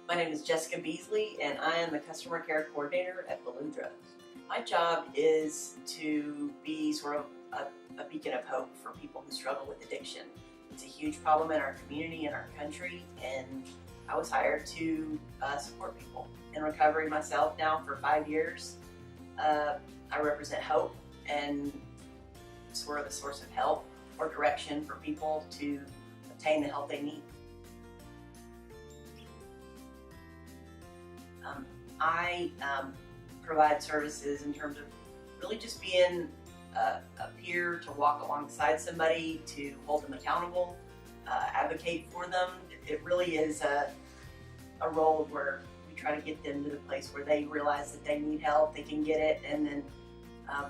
My name is Jessica Beasley, and I am the Customer Care Coordinator at Beasley. My job is to be sort of a beacon of hope for people who struggle with addiction. It's a huge problem in our community and our country, and I was hired to support people in recovery myself now for 5 years. I represent hope and sort of a source of help or direction for people to obtain the help they need. I provide services in terms of really just being a peer to walk alongside somebody, to hold them accountable, advocate for them. It really is a role where we try to get them to the place where they realize that they need help, they can get it, and then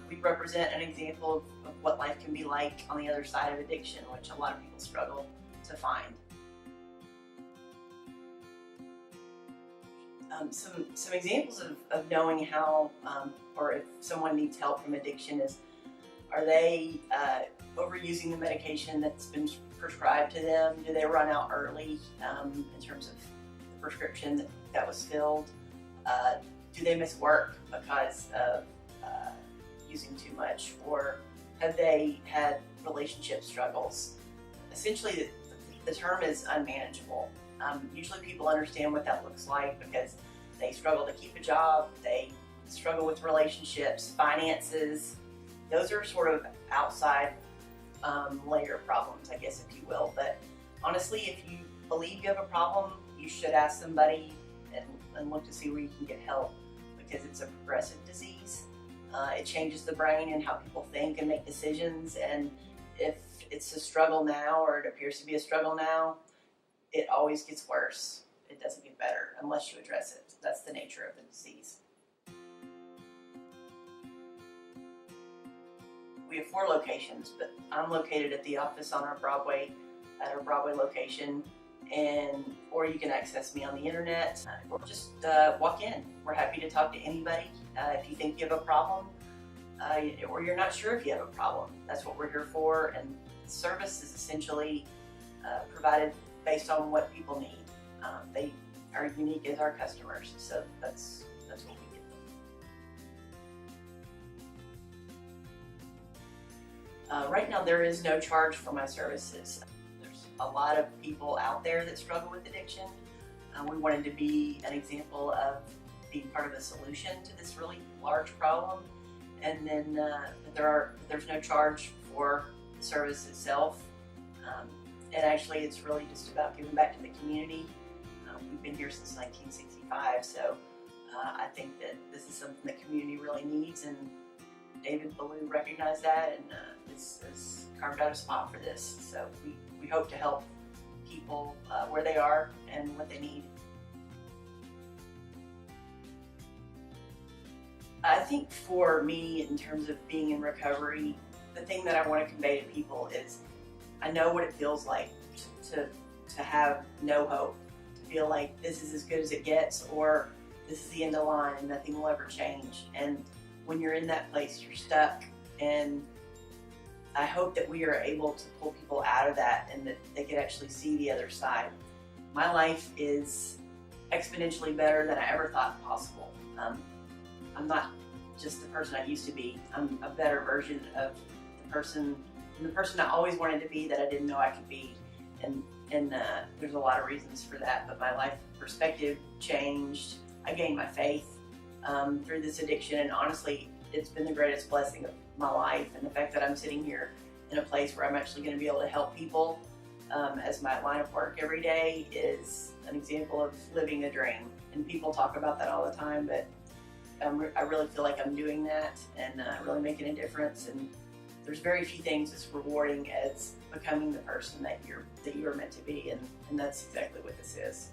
we represent an example of what life can be like on the other side of addiction, which a lot of people struggle to find. Some examples of knowing how or if someone needs help from addiction is, are they overusing the medication that's been prescribed to them? Do they run out early in terms of the prescription that was filled? Do they miss work because of using too much? Or have they had relationship struggles? Essentially, the term is unmanageable. Usually people understand what that looks like because they struggle to keep a job, they struggle with relationships, finances. Those are sort of outside layer problems, I guess, if you will. But honestly, if you believe you have a problem, you should ask somebody and look to see where you can get help, because it's a progressive disease. It changes the brain and how people think and make decisions. And if it's a struggle now, or it appears to be a struggle now, it always gets worse. It doesn't get better unless you address it. That's the nature of the disease. We have 4 locations, but I'm located at the office on our Broadway location, or you can access me on the internet, or just walk in. We're happy to talk to anybody. If you think you have a problem, or you're not sure if you have a problem, that's what we're here for. And service is essentially provided based on what people need. They are unique as our customers, so that's what we get them. Right now, there is no charge for my services. There's a lot of people out there that struggle with addiction. We wanted to be an example of being part of a solution to this really large problem. And then there's no charge for the service itself. And actually, it's really just about giving back to the community. We've been here since 1965, so I think that this is something the community really needs, and David Ballou recognized that and has carved out a spot for this. So we hope to help people where they are and what they need. I think for me, in terms of being in recovery, the thing that I want to convey to people is I know what it feels like to have no hope, to feel like this is as good as it gets, or this is the end of the line and nothing will ever change. And when you're in that place, you're stuck. And I hope that we are able to pull people out of that and that they can actually see the other side. My life is exponentially better than I ever thought possible. I'm not just the person I used to be. I'm a better version of the person I always wanted to be that I didn't know I could be. And there's a lot of reasons for that, but my life perspective changed. I gained my faith through this addiction, and honestly, it's been the greatest blessing of my life. And the fact that I'm sitting here in a place where I'm actually going to be able to help people as my line of work every day is an example of living a dream. And people talk about that all the time, but I really feel like I'm doing that and really making a difference. And there's very few things as rewarding as becoming the person that you are meant to be, and that's exactly what this is.